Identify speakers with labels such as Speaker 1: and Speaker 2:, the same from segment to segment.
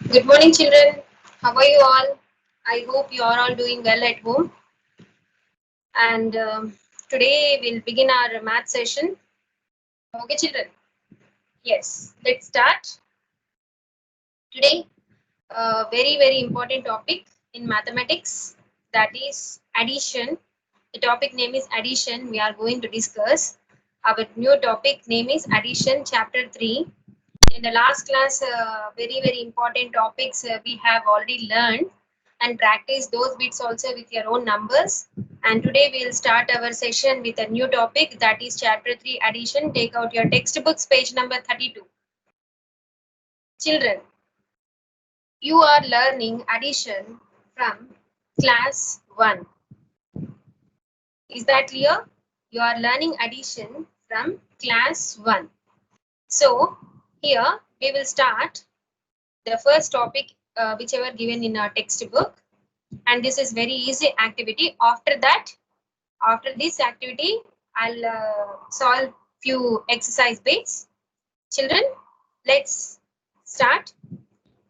Speaker 1: Good morning, children. How are you all? I hope you are all doing well at home. And today we'll begin our math session. Okay, children. Yes, let's start. Today, very important topic in mathematics, that is addition. The topic name is addition. We are going to discuss. Our new topic name is addition, chapter 3. In the last class, very important topics we have already learned and practice those bits also with your own numbers. And today we'll start our session with a new topic, that is chapter 3 addition. Take out your textbooks, page number 32. Children, you are learning addition from class 1. Is that clear? You are learning addition from class 1. So here we will start the first topic, whichever given in our textbook, and this is very easy activity. After this activity, I'll solve few exercise bits. Children, let's start.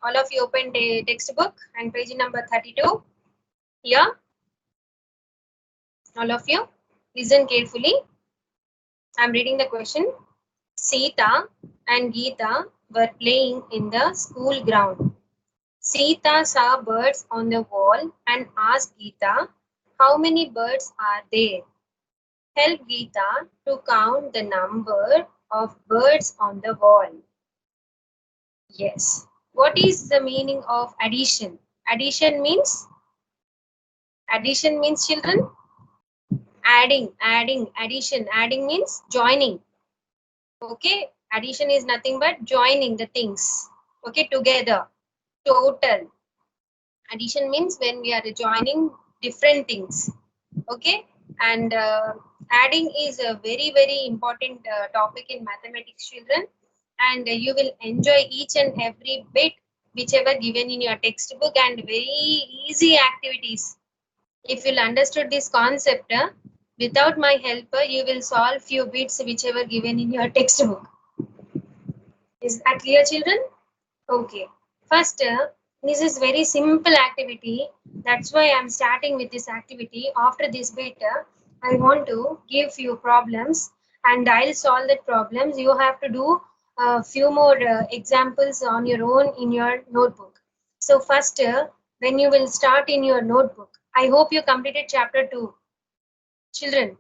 Speaker 1: All of you open the textbook and page number 32. Here, all of you listen carefully. I'm reading the question. Sita and Geeta were playing in the school ground. Sita saw birds on the wall and asked Geeta, how many birds are there? Help Geeta to count the number of birds on the wall. Yes. What is the meaning of addition? Addition means children? Addition. Adding means joining. Okay. Addition is nothing but joining the things. Okay, together. Total. Addition means when we are joining different things. Okay, and adding is a very important topic in mathematics, children, and you will enjoy each and every bit whichever given in your textbook, and very easy activities. If you'll understood this concept, without my help, you will solve few bits whichever given in your textbook. Is that clear, children? Okay. First, this is very simple activity. That's why I'm starting with this activity. After this bit, I want to give few problems and I'll solve the problems. You have to do a few more examples on your own in your notebook. So first, when you will start in your notebook, I hope you completed chapter 2. Children,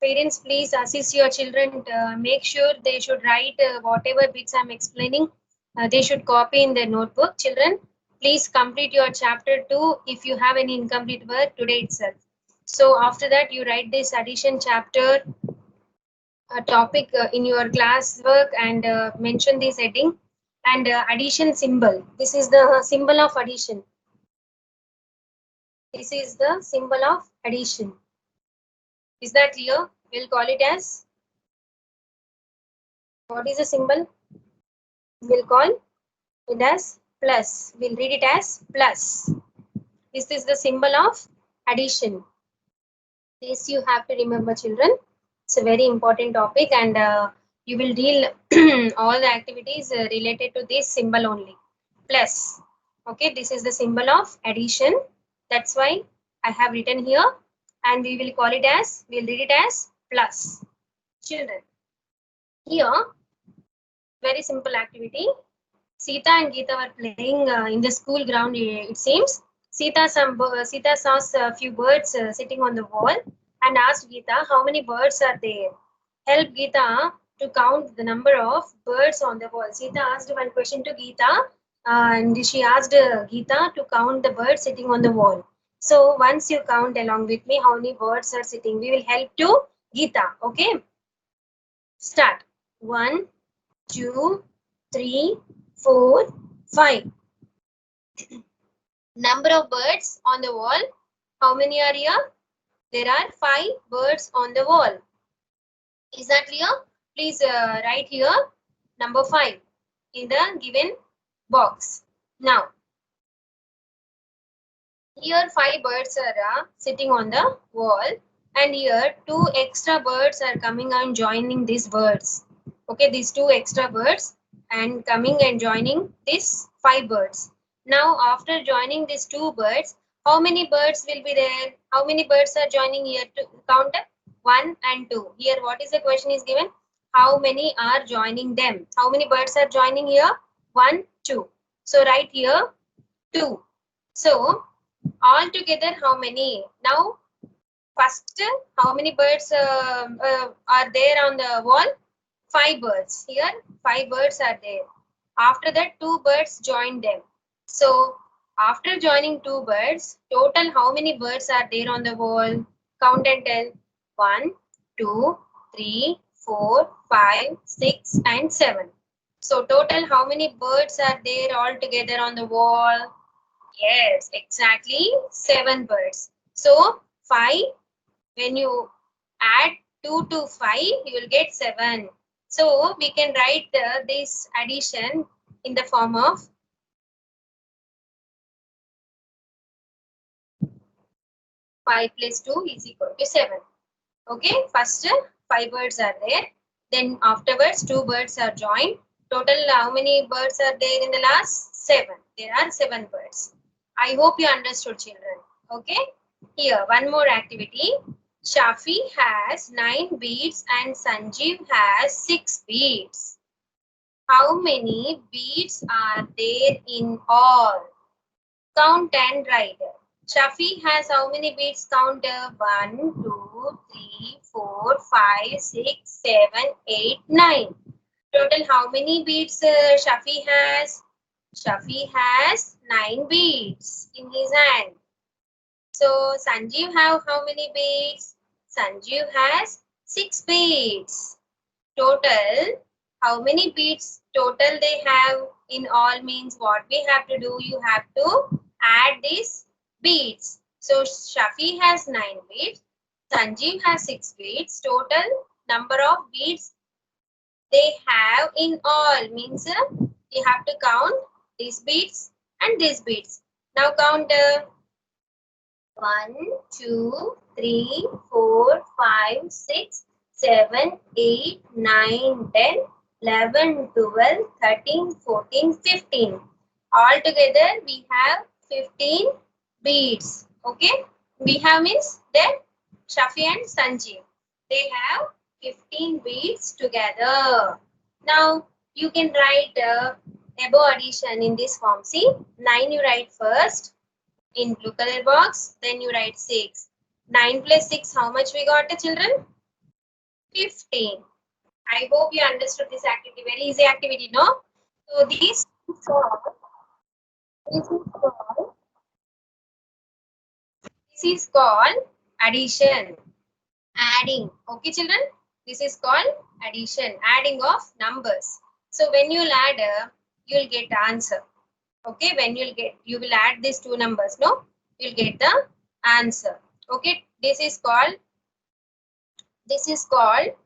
Speaker 1: parents, please assist your children. Make sure they should write whatever bits I'm explaining. They should copy in their notebook. Children, please complete your chapter 2 if you have any incomplete work today itself. So after that, you write this addition chapter topic in your class work and mention this heading and addition symbol. This is the symbol of addition. This is the symbol of addition. Is that clear? We'll call it as, what is the symbol? We'll call it as plus. We'll read it as plus. This is the symbol of addition. This you have to remember, children. It's a very important topic, and you will deal all the activities related to this symbol only. Plus. Okay, this is the symbol of addition. That's why I have written here, and we will call it as, we'll read it as plus. Children, here, very simple activity. Sita and Geeta were playing in the school ground, it seems. Sita saw a few birds sitting on the wall and asked Geeta, how many birds are there? Help Geeta to count the number of birds on the wall. Sita asked one question to Geeta and she asked Geeta to count the birds sitting on the wall. So once you count along with me how many birds are sitting, we will help to Geeta. Okay? Start. 1, 2, 3, 4, 5. Number of birds on the wall. How many are here? There are 5 birds on the wall. Is that clear? Please write here number 5 in the given box. Now, here 5 birds are sitting on the wall, and here 2 extra birds are coming and joining these birds. Okay, these 2 extra birds and coming and joining these 5 birds. Now after joining these 2 birds, how many birds will be there? How many birds are joining here to count up? 1 and 2. Here what is the question is given? How many are joining them? How many birds are joining here? 1, 2. So write here 2. So all together how many? Now first, how many birds are there on the wall? 5 birds. Here 5 birds are there. After that 2 birds join them. So after joining 2 birds, total how many birds are there on the wall? Count and tell. 1, 2, 3, 4, 5, 6 and 7. So total how many birds are there all together on the wall? Yes, exactly 7 birds. So 5, when you add 2 to 5, you will get 7. So we can write this addition in the form of 5 plus 2 is equal to 7. Okay, first 5 birds are there. Then afterwards 2 birds are joined. Total how many birds are there in the last? 7. There are 7 birds. I hope you understood, children. Okay, here one more activity. Shafi has 9 beads and Sanjeev has 6 beads. How many beads are there in all? Count and write. Shafi has how many beads? Count. 1, 2, 3, 4, 5, 6, 7, 8, 9. Total how many beads Shafi has? Shafi has 9 beads in his hand. So Sanjeev have how many beads? Sanjeev has 6 beads. Total, how many beads total they have in all means what we have to do? You have to add these beads. So Shafi has 9 beads. Sanjeev has 6 beads. Total number of beads they have in all means you have to count these beads and these beads. Now count 1, 2, 3, 4, 5, 6, 7, 8, 9, 10, 11, 12, 13, 14, 15. All together we have 15 beads. Okay. We have means that Shafi and Sanjeev. They have 15 beads together. Now you can write above addition in this form. See, 9 you write first in blue color box, then you write 6. 9 plus 6, how much we got, children? 15. I hope you understood this activity. Very easy activity, no? So this is called, this is called addition, adding. Okay, children? This is called addition, adding of numbers. So when you'll add, you'll get the answer. Okay, when you will add these two numbers, no? You'll get the answer. Okay, this is called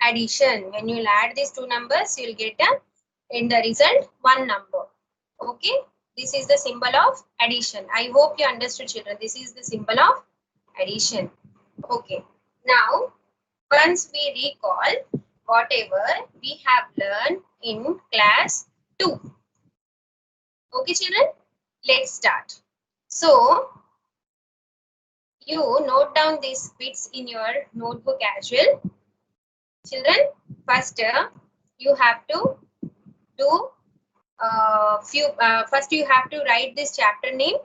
Speaker 1: addition. When you add these two numbers, you will get in the result one number. Okay, this is the symbol of addition. I hope you understood, children. This is the symbol of addition. Okay, now once we recall whatever we have learned in class 2. Okay, children, let's start. So you note down these bits in your notebook as well. Children, first you have to do first you have to write this chapter name.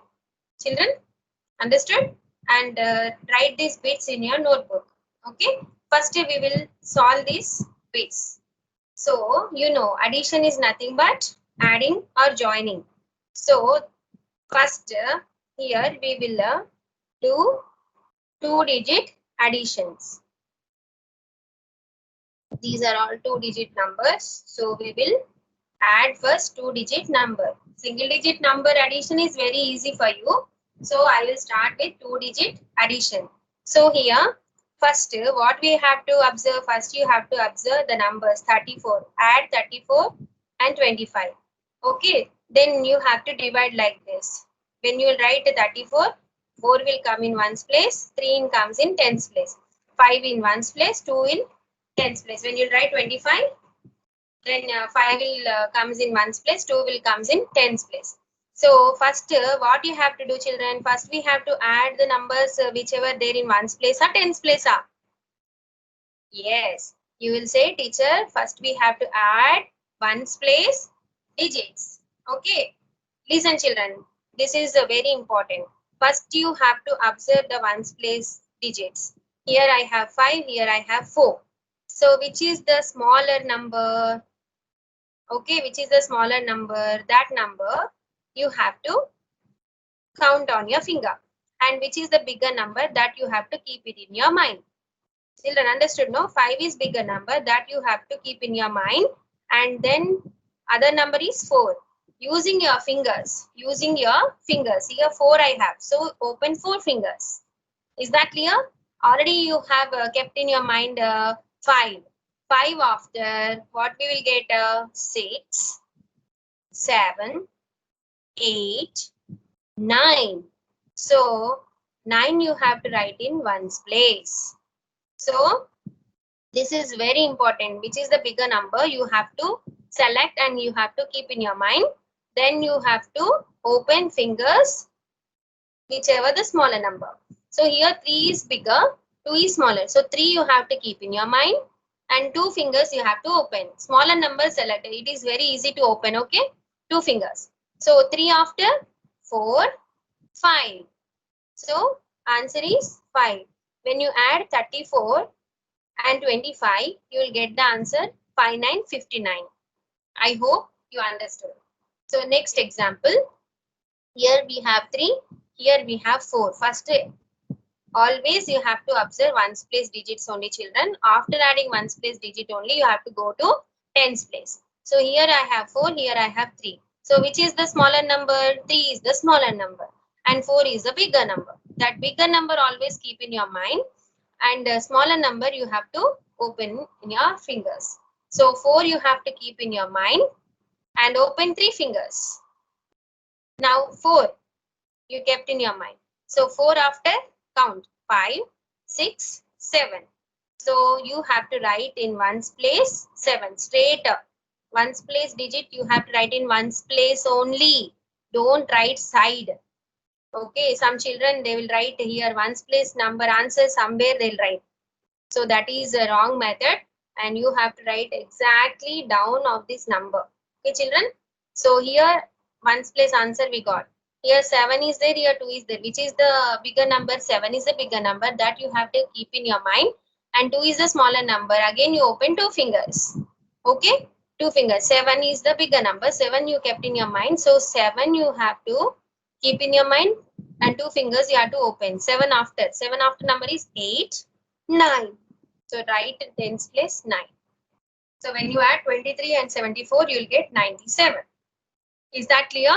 Speaker 1: Children, understood? And write these bits in your notebook. Okay, first we will solve these bits. So you know addition is nothing but adding or joining. So first here we will do 2-digit additions. These are all 2-digit numbers. So we will add first 2-digit number. Single digit number addition is very easy for you. So I will start with 2-digit addition. So here first what we have to observe, first you have to observe the numbers 34. Add 34 and 25. Okay, then you have to divide like this. When you will write 34, 4 will come in ones place, 3 comes in tens place, 5 in ones place, 2 in tens place. When you write 25, Then 5 will comes in ones place, 2 will comes in tens place. So first what you have to do, children, first we have to add the numbers whichever there in ones place or tens place are. Yes, you will say, teacher, first we have to add ones place digits. Okay, listen children, this is very important. First you have to observe the ones place digits. Here I have 5, here I have 4. So which is the smaller number? Okay, which is the smaller number? That number you have to count on your finger. And which is the bigger number? That you have to keep it in your mind. Children, understood? No, 5 is bigger number that you have to keep in your mind. And then other number is 4. Using your fingers. Using your fingers. Here 4 I have. So open 4 fingers. Is that clear? Already you have kept in your mind 5. 5 after what we will get 6, 7, 8, 9. So 9 you have to write in ones place. So this is very important. Which is the bigger number you have to select and you have to keep in your mind. Then you have to open fingers whichever the smaller number. So here 3 is bigger, 2 is smaller. So 3 you have to keep in your mind and 2 fingers you have to open. Smaller number selected. It is very easy to open, okay? 2 fingers. So 3 after 4, 5. So answer is 5. When you add 34 and 25, you will get the answer 5959. I hope you understood. So next example. Here we have 3. Here we have 4. First, always you have to observe ones place digits only, children. After adding ones place digit only, you have to go to tens place. So here I have 4, here I have 3. So which is the smaller number? 3 is the smaller number and 4 is the bigger number. That bigger number always keep in your mind and the smaller number you have to open in your fingers. So 4 you have to keep in your mind and open 3 fingers. Now 4 you kept in your mind. So 4 after count 5, 6, 7. So you have to write in ones place 7 straight up. Ones place digit you have to write in ones place only. Don't write side. Okay, some children they will write here ones place number answer somewhere they'll write. So that is a wrong method and you have to write exactly down of this number. Okay children. So here ones place answer we got. Here 7 is there, here 2 is there. Which is the bigger number? 7 is the bigger number that you have to keep in your mind. And 2 is the smaller number. Again you open 2 fingers. Okay, 2 fingers. 7 is the bigger number. 7 you kept in your mind. So 7 you have to keep in your mind and 2 fingers you have to open. 7 after. 7 after number is 8, 9. So write tens place 9. So when you add 23 and 74, you will get 97. Is that clear?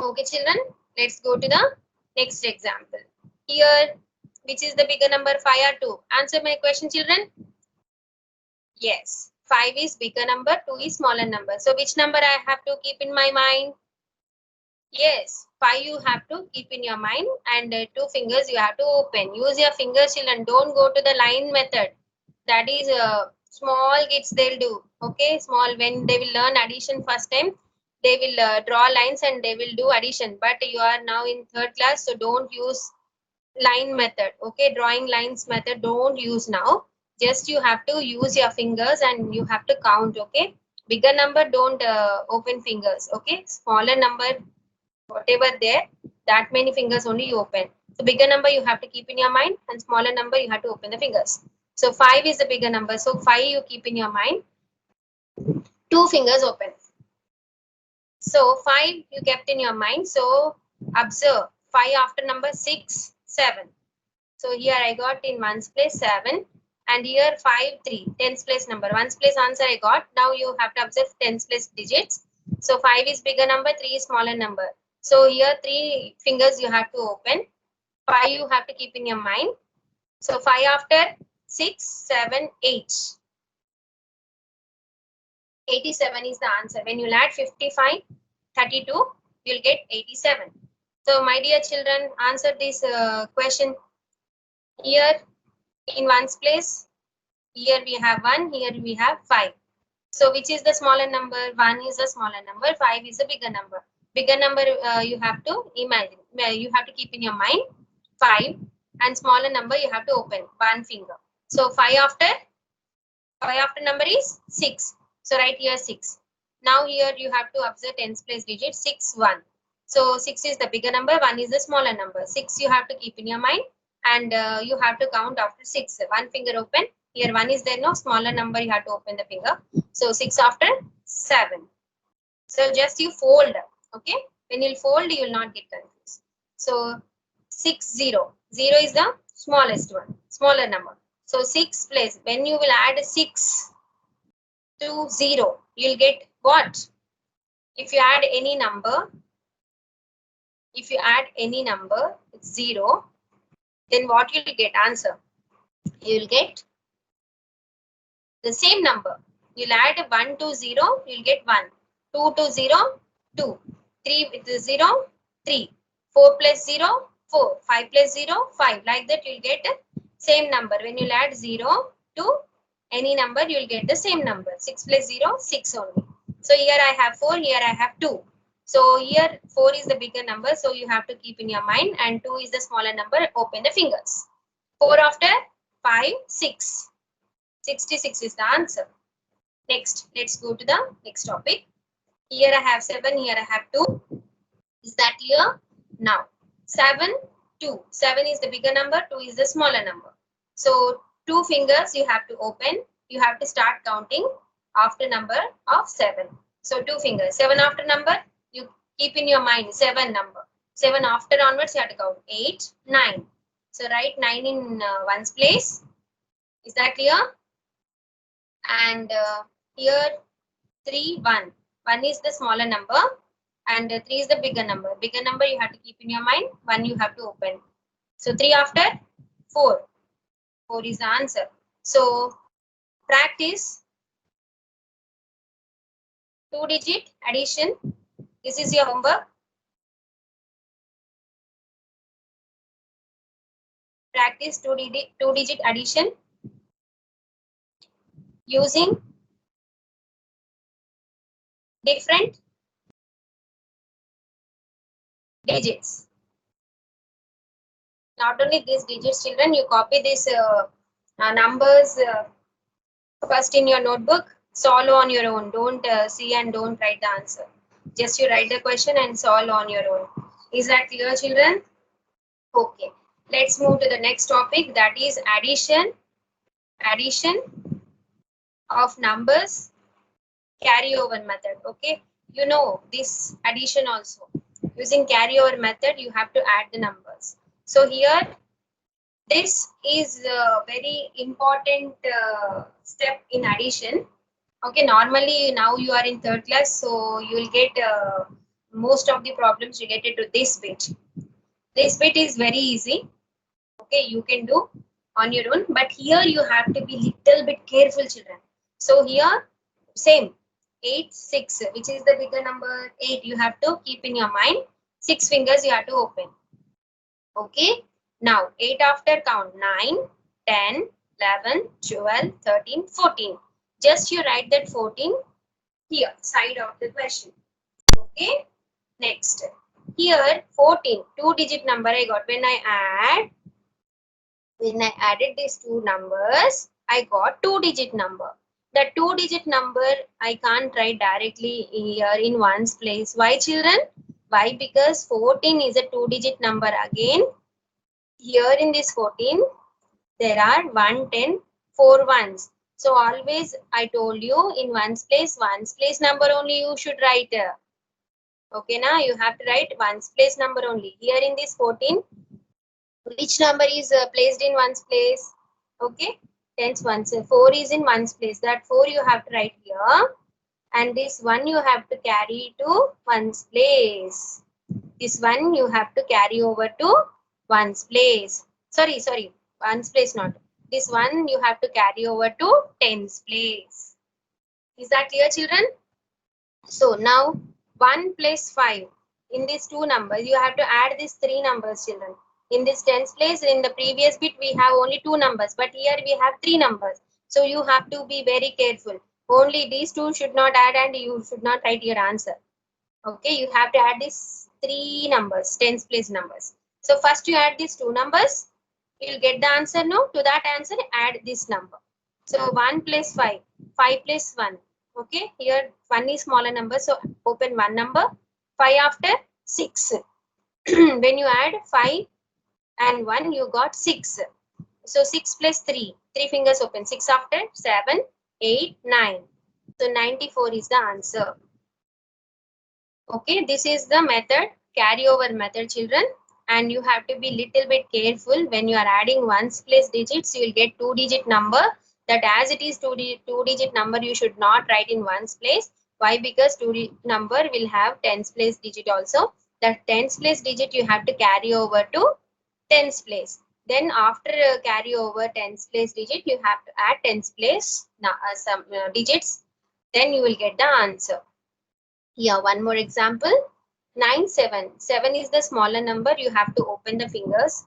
Speaker 1: Okay, children, let's go to the next example. Here, which is the bigger number, 5 or 2? Answer my question, children. Yes, 5 is bigger number, 2 is smaller number. So which number I have to keep in my mind? Yes, 5 you have to keep in your mind and 2 fingers you have to open. Use your fingers, children. Don't go to the line method. That is small kids they'll do. Okay, small when they will learn addition first time, they will draw lines and they will do addition. But you are now in 3rd class, so don't use line method. Okay, drawing lines method don't use now. Just you have to use your fingers and you have to count. Okay, bigger number don't open fingers. Okay, smaller number whatever there, that many fingers only you open. So bigger number you have to keep in your mind and smaller number you have to open the fingers. So 5 is the bigger number. So 5 you keep in your mind. 2 fingers open. So 5 you kept in your mind. So observe 5 after number 6, 7. So here I got in ones place 7 and here 5, 3. Tens place number. Ones place answer I got. Now you have to observe tens place digits. So 5 is bigger number, 3 is smaller number. So here 3 fingers you have to open. 5 you have to keep in your mind. So 5 after 6, 7, 8. 87 is the answer. When you add 55, 32, you'll get 87. So my dear children, answer this question. Here in ones place, here we have 1, here we have 5. So which is the smaller number? 1 is the smaller number, 5 is the bigger number. Bigger number you have to imagine, you have to keep in your mind 5, and smaller number you have to open one finger. So 5 after number is 6. So write here 6. Now here you have to observe tens place digit 6, 1. So 6 is the bigger number, 1 is the smaller number. 6 you have to keep in your mind, and you have to count after 6. One finger open. Here 1 is there, no smaller number, you have to open the finger. So 6 after 7. So just you fold. Okay. When you fold, you will not get confused. So 6, 0. 0 is the smallest one, smaller number. So 6 place, when you will add 6 to 0, you'll get what? If you add any number, it's 0, then what you'll get? Answer. You'll get the same number. You'll add 1 to 0, you'll get 1. 2 to 0, 2. 3 with 0, 3. 4 plus 0, 4. 5 plus 0, 5. Like that you'll get the same number. When you'll add 0 to any number, you'll get the same number. 6 plus 0, 6 only. So here I have 4, here I have 2. So here 4 is the bigger number, so you have to keep in your mind, and 2 is the smaller number. Open the fingers. 4 after 5, 6. 66 is the answer. Next, let's go to the next topic. Here I have 7, here I have 2. Is that clear? Now, 7, 2. 7 is the bigger number, 2 is the smaller number. So, 2 fingers you have to open. You have to start counting after number of 7. So, 2 fingers. 7 after number, you keep in your mind 7 number. 7 after onwards, you have to count 8, 9. So, write 9 in one's place. Is that clear? And here 3, 1. 1 is the smaller number, and 3 is the bigger number. Bigger number you have to keep in your mind. 1 you have to open. So 3 after 4. 4 is the answer. So practice 2-digit addition. This is your homework. Practice 2-digit addition using different digits. Not only these digits, children, you copy these numbers first in your notebook, solve on your own. Don't see and don't write the answer. Just you write the question and solve on your own. Is that clear, children? Okay. Let's move to the next topic, that is addition. Addition of numbers, carryover method. Okay. You know this addition also. Using carryover method, you have to add the numbers. So here, this is a very important step in addition. Okay, normally now you are in 3rd class, so you will get most of the problems related to this bit. This bit is very easy. Okay, you can do on your own, but here you have to be little bit careful, children. So here, same 8, 6, which is the bigger number? 8. You have to keep in your mind. 6 fingers you have to open. Okay. Now 8 after count 9, 10, 11, 12, 13, 14. Just you write that 14 here, side of the question. Okay. Next. Here 14, 2-digit number I got. When I added these two numbers, I got 2-digit number. The 2-digit number I can't write directly here in one's place. Why, children? Why? Because 14 is a 2-digit number again. Here in this 14, there are 1, 10, 4 ones. So always I told you in one's place number only you should write. Okay, now you have to write one's place number only. Here in this 14, which number is placed in one's place? Okay, tens ones. 4 is in one's place. That 4 you have to write here. And this 1 you have to carry to one's place. This 1 you have to carry over to one's place. Sorry, one's place not. This 1 you have to carry over to tens place. Is that clear, children? So now 1 plus 5. In these two numbers, you have to add these 3 numbers, children. In this tens place, in the previous bit, we have only 2 numbers, but here we have 3 numbers. So you have to be very careful. Only these two should not add and you should not write your answer. Okay, you have to add these three numbers, tens place numbers. So first you add these two numbers, you'll get the answer. No, to that answer add this number. So 1 plus 5, 5 plus 1. Okay, here 1 is smaller number, so open one number, 5 after 6. When you add 5 and 1, you got 6. So 6 plus 3, 3 fingers open, 6 after 7, 8, 9. So 94 is the answer. Okay, this is the method, carryover method, children. And you have to be little bit careful when you are adding ones place digits, you will get 2-digit number. That as it is 2-digit number, you should not write in ones place. Why? Because 2 number will have tens place digit also. That tens place digit you have to carry over to tens place. Then after carry over tens place digit, you have to add tens place some digits. Then you will get the answer. Here, one more example. 9, 7. 7 is the smaller number. You have to open the fingers.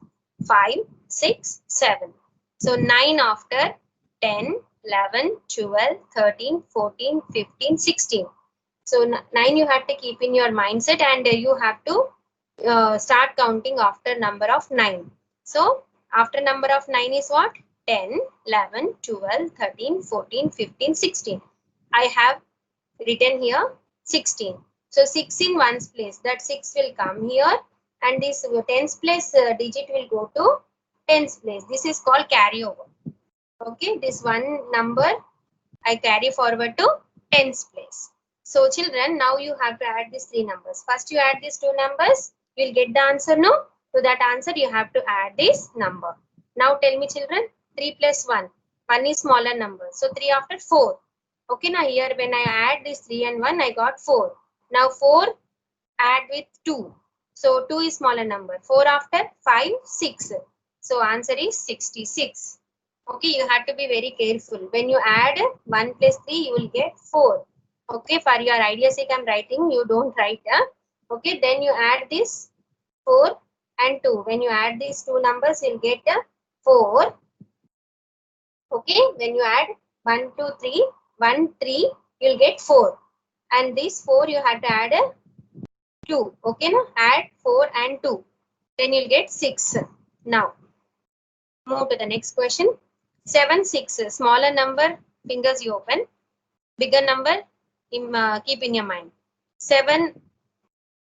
Speaker 1: 5, 6, 7. So 9 after 10, 11, 12, 13, 14, 15, 16. So 9 you have to keep in your mindset and you have to start counting after number of 9. So after number of 9 is what? 10, 11, 12, 13, 14, 15, 16. I have written here 16. So 6 in ones place, that 6 will come here and this tens place digit will go to tens place. This is called carryover. Okay, this one number I carry forward to tens place. So children, now you have to add these three numbers. First you add these two numbers, you will get the answer. No, to that answer you have to add this number. Now tell me children, 3 plus 1. 1 is smaller number. So 3 after 4. Okay, now here when I add this 3 and 1, I got 4. Now 4 add with 2. So 2 is smaller number. 4 after 5, 6. So answer is 66. Okay, you have to be very careful. When you add 1 plus 3, you will get 4. Okay, for your idea sake, I'm writing. You don't write. Okay, then you add this 4 and 2. When you add these two numbers, you'll get 4. Okay, when you add 1, 2, 3, 1, 3, you'll get 4. And this 4 you have to add 2. Okay, now add 4 and 2. Then you'll get 6. Now, move to the next question. 7, 6. Smaller number, fingers you open. Bigger number, keep in your mind. 7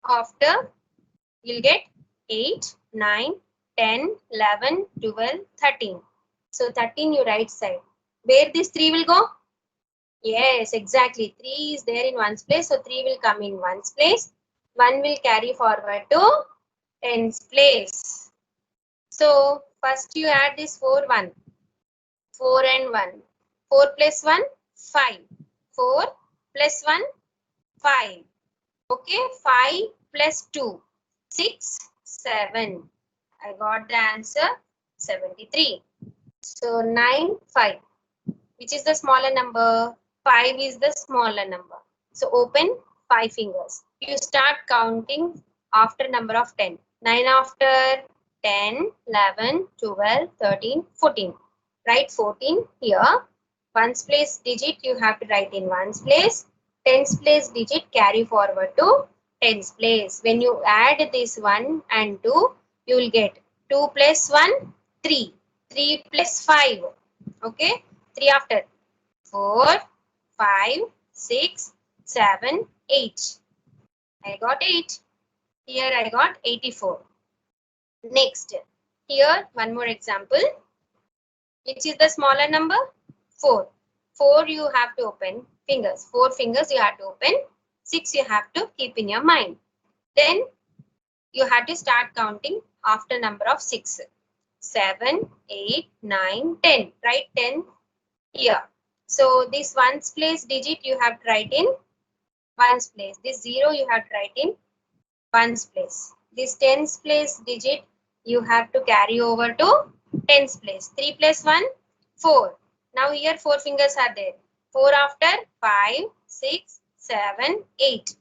Speaker 1: after, you'll get 8, 9, 10, 11, 12, 13. So 13 you right side. Where this 3 will go? Yes, exactly. 3 is there in ones place. So 3 will come in ones place. 1 will carry forward to tens place. So first you add this 4, 1. 4 and 1. 4 plus 1, 5. 4 plus 1, 5. Okay, 5 plus 2, 6, 7. I got the answer 73. So 9, 5. Which is the smaller number? 5 is the smaller number. So open 5 fingers. You start counting after number of 10. 9 after 10, 11, 12, 13, 14. Write 14 here. Ones place digit you have to write in ones place. Tens place digit carry forward to tens place. When you add this 1 and 2, you will get 2 plus 1, 3. 3 plus 5. Okay. 3 after 4, 5, 6, 7, 8. I got 8. Here I got 84. Next, here one more example. Which is the smaller number? 4. 4 you have to open fingers. 4 fingers you have to open. 6 you have to keep in your mind. Then you have to start counting after number of 6. 7, 8, 9, 10. Write 10 here. So this ones place digit you have to write in ones place. This 0 you have to write in ones place. This tens place digit you have to carry over to tens place. 3 plus 1, 4. Now here 4 fingers are there. 4 after 5, 6, 7, 8.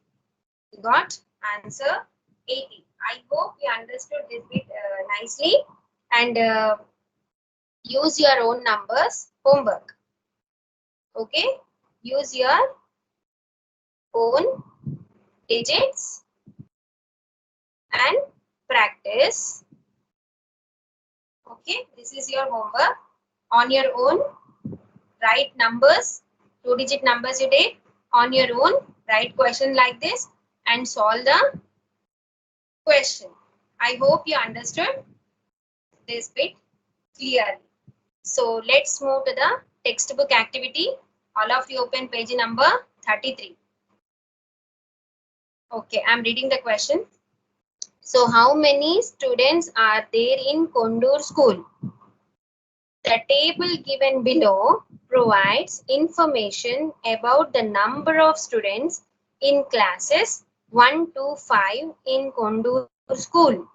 Speaker 1: You got answer 80. I hope you understood this bit nicely and use your own numbers homework. Okay. use your own digits and practice. Okay, this is your homework. On your own, write numbers, 2-digit numbers you take. On your own, write question like this and solve the question. I hope you understood this bit clearly. So let's move to the textbook activity. All of you open page number 33. Okay, I'm reading the question. So how many students are there in Kondur school? The table given below provides information about the number of students in classes 1 to 5 in Kondur school.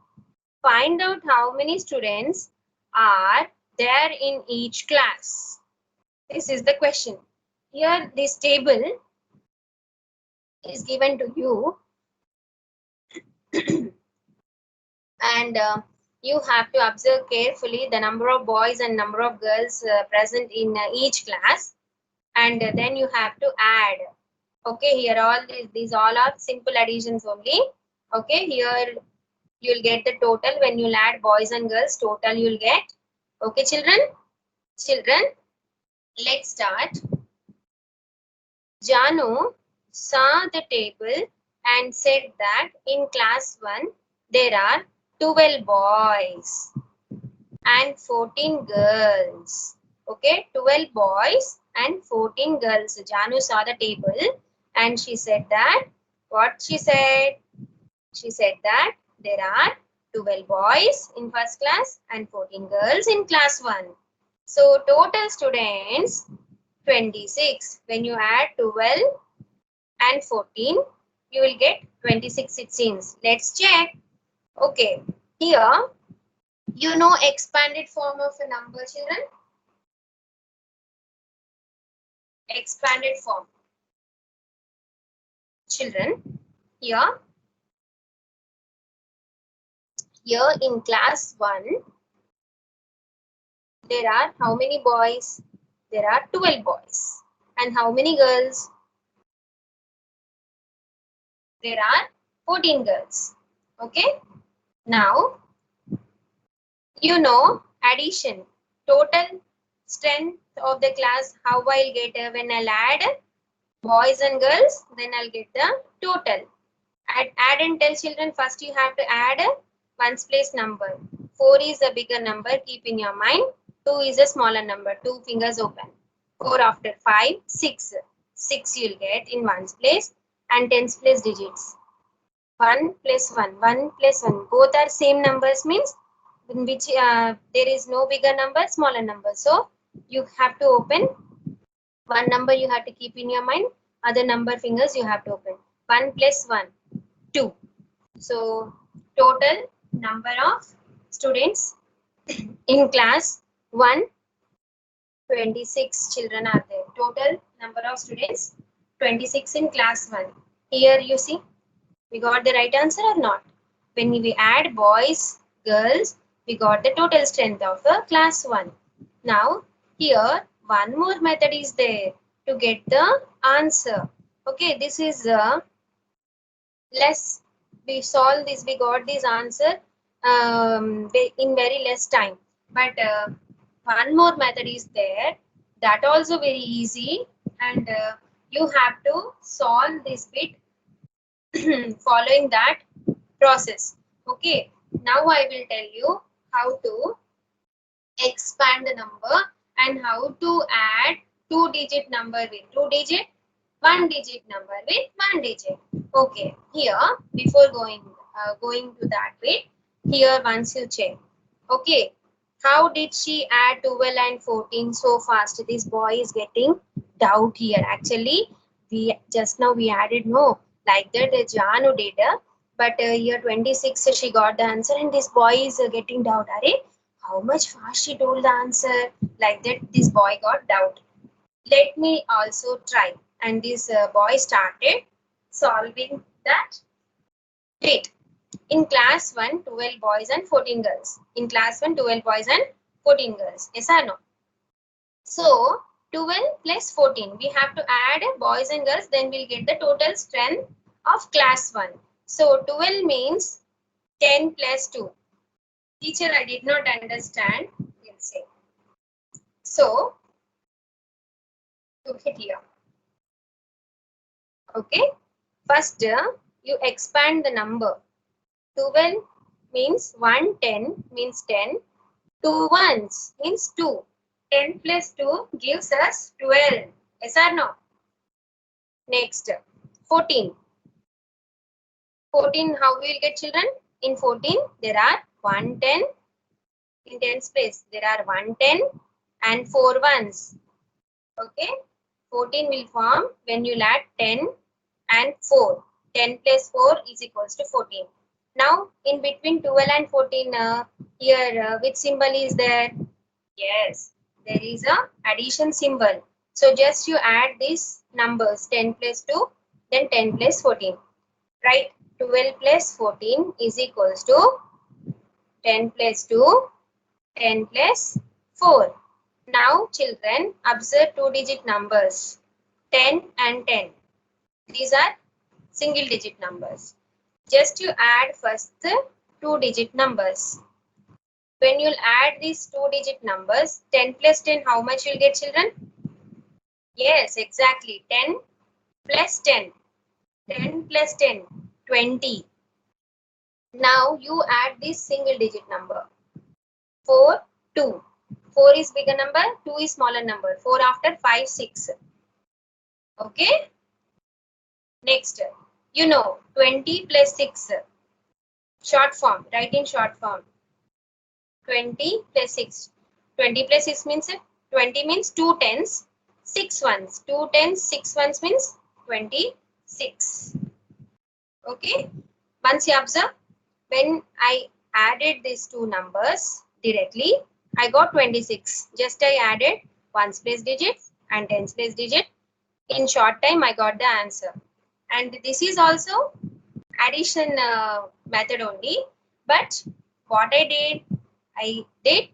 Speaker 1: Find out how many students are there in each class. This is the question. Here this table is given to you and you have to observe carefully the number of boys and number of girls present in each class, and then you have to add. Okay, here all these all are simple additions only. Okay, here you'll get the total. When you'll add boys and girls, total you'll get. Okay, children, let's start. Janu saw the table and said that in class 1 there are 12 boys and 14 girls. Okay, 12 boys and 14 girls. Janu saw the table and she said that, what she said? She said that there are 12 boys in first class and 14 girls in class 1. So total students 26. When you add 12 and 14, you will get 26 it seems. Let's check. Okay, here you know expanded form of a number, children? Expanded form. Children, here in class 1, there are how many boys? There are 12 boys. And how many girls? There are 14 girls. Okay. Now, you know addition. Total strength of the class, how I'll get when I'll add boys and girls, then I'll get the total. Add and tell children, first you have to add ones place number. 4 is a bigger number, keep in your mind. 2 is a smaller number, 2 fingers open. 4 after 5, 6. 6 you'll get in ones place and tens place digits. 1 plus 1, 1 plus 1. Both are same numbers means in which there is no bigger number, smaller number. So you have to open one number, you have to keep in your mind. Other number fingers you have to open. 1 plus 1, 2. So total number of students in class 1, 26 children are there. Total number of students 26 in class 1. Here you see, we got the right answer or not? When we add boys, girls, we got the total strength of class 1. Now here one more method is there to get the answer. Okay, this is less. We solve this, we got this answer in very less time. But one more method is there, that also very easy, and you have to solve this bit following that process. Okay, now I will tell you how to expand the number and how to add 2-digit number with 2 digit, 1-digit number with 1 digit. Okay, here before going to that bit, here once you check. Okay, how did she add 12 and 14 so fast? This boy is getting doubt here. Actually, we just now we added no like that Janu did, but here 26 she got the answer, and this boy is getting doubt. Are how much fast she told the answer? Like that, this boy got doubt. Let me also try. And this boy started solving that. Wait. In class 1, 12 boys and 14 girls. In class 1, 12 boys and 14 girls. Yes or no? So, 12 plus 14. We have to add boys and girls, then we'll get the total strength of class 1. So 12 means 10 plus 2. Teacher, I did not understand. We'll say. So, look it here. Okay. First, you expand the number. 12 means 1, 10 means 10. 2 ones means 2. 10 plus 2 gives us 12. Yes or no? Next, 14. 14, how we will get children? In 14, there are 110. In tens place, there are 110 and 4 ones. Okay. 14 will form when you add 10 and 4. 10 plus 4 is equals to 14. Now, in between 12 and 14, here, which symbol is there? Yes, there is a addition symbol. So, just you add these numbers 10 plus 2, then 10 plus 14. Right? 12 plus 14 is equals to 10 plus 2, 10 plus 4. Now, children, observe two-digit numbers 10 and 10. These are single digit numbers. Just you add first the two-digit numbers. When you'll add these two-digit numbers, 10 plus 10, how much you'll get, children? Yes, exactly. 10 plus 10. 10 plus 10, 20. Now you add this single digit number. 4, 2. 4 is bigger number, 2 is smaller number. 4 after 5, 6. Okay. Next, you know 20 plus 6. Short form, write in short form. 20 plus 6. 20 plus 6 means 20 means 2 tens, 6 ones. 2 tens, 6 ones means 26. Okay. Once you observe, when I added these two numbers directly, I got 26. Just I added ones place digit and tens place digit. In short time, I got the answer. And this is also addition method only. But what I did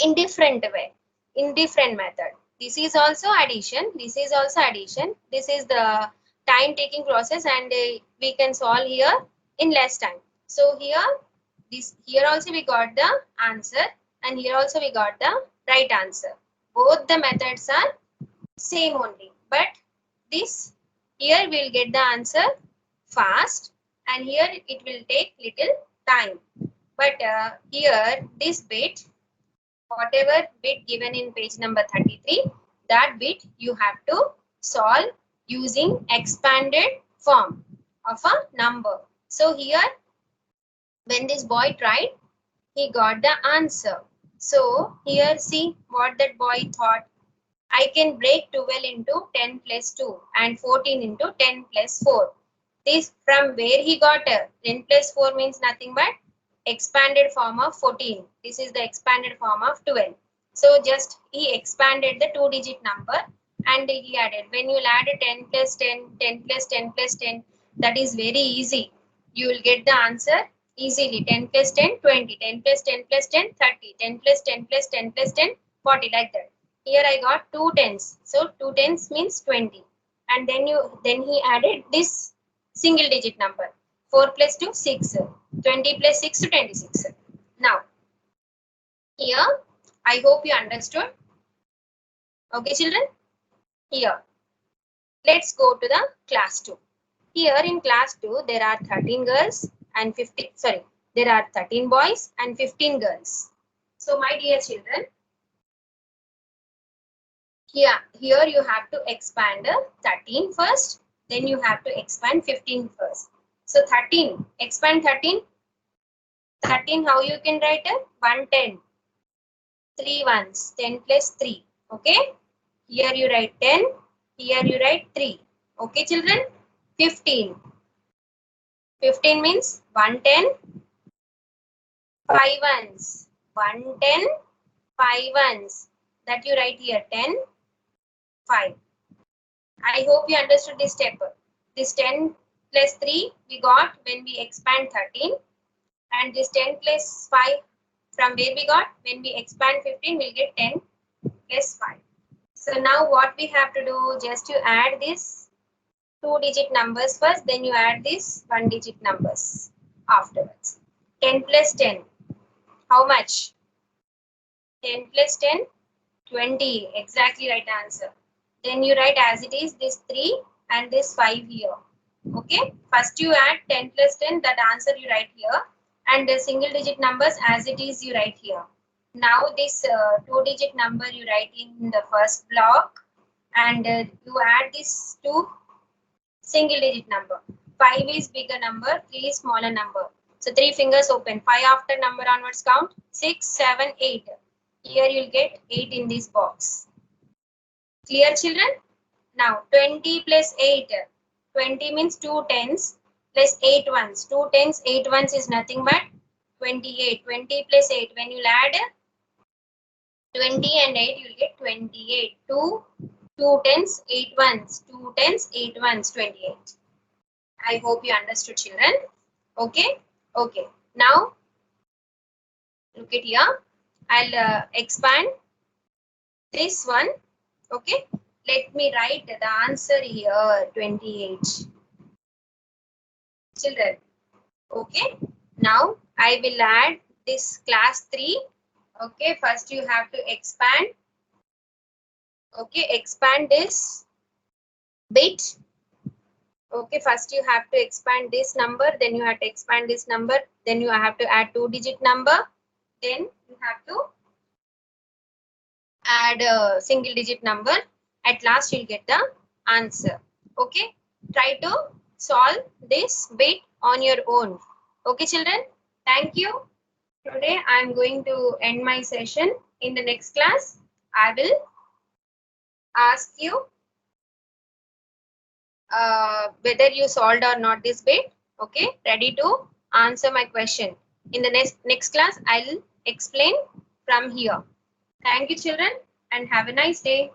Speaker 1: in different way, in different method. This is also addition. This is also addition. This is the time taking process, and we can solve here in less time. So here also we got the answer, and here also we got the right answer. Both the methods are same only, but this here we will get the answer fast, and here it will take little time. But here this bit, whatever bit given in page number 33, that bit you have to solve using expanded form of a number. So here when this boy tried, he got the answer. So here see what that boy thought. I can break 12 into 10 plus 2 and 14 into 10 plus 4. This from where he got 10 plus 4 means nothing but expanded form of 14. This is the expanded form of 12. So just he expanded the two-digit number and he added. When you add 10 plus 10, 10 plus 10 plus 10, that is very easy. You will get the answer easily. 10 plus 10, 20. 10 plus 10 plus 10, 30. 10 plus 10 plus 10 plus 10, 40, like that. Here I got 2 tens. So 2 tens means 20. And then he added this single digit number. 4 plus 2, 6. 20 plus 6, 26. Now, here, I hope you understood. Okay, children? Here, let's go to the class 2. Here in class 2, there are 13 girls and 15, sorry, there are 13 boys and 15 girls. So, my dear children, here you have to expand 13 first, then you have to expand 15 first. So, 13, expand 13. 13, how you can write it? 110. 3 ones, 10 plus 3. Okay. Here you write 10. Here you write 3. Okay, children. 15. 15 means 110. 5 ones. 110. 5 ones. That you write here 10. 5. I hope you understood this step. This 10 plus 3 we got when we expand 13. And this 10 plus 5 from where we got? When we expand 15, we'll get 10 plus 5. So now what we have to do, just you add this 2-digit numbers first, then you add this 1-digit numbers afterwards. 10 plus 10, how much? 10 plus 10, 20, exactly right answer. Then you write as it is this 3 and this 5 here. Okay, first you add 10 plus 10, that answer you write here, and the single digit numbers as it is you write here. Now this 2-digit number you write in the first block, and you add this to single digit number. 5 is bigger number, 3 is smaller number. So 3 fingers open. 5 after number onwards count. 6, 7, 8. Here you'll get 8 in this box. Clear, children? Now 20 plus 8. 20 means 2 tens plus 8 ones. 2 tens, 8 ones is nothing but 28. 20 plus 8. When you add 20 and 8, you'll get 28. 2 tens, 8 ones. 2 tens, 8 ones, 28. I hope you understood, children. Okay. Okay. Now look at here. I'll expand this one. Okay. Let me write the answer here. 28. Children. Okay. Now I will add this class 3. Okay. First you have to expand. Okay. Expand this bit. Okay, first you have to expand this number, then you have to expand this number, then you have to add 2-digit number, then you have to add a single digit number. At last you'll get the answer. Okay, try to solve this bit on your own. Okay, children, thank you. Today I'm going to end my session. In the next class I will ask you whether you solved or not this bit. Okay, ready to answer my question. In the next class I'll explain from here. Thank you, children, and have a nice day.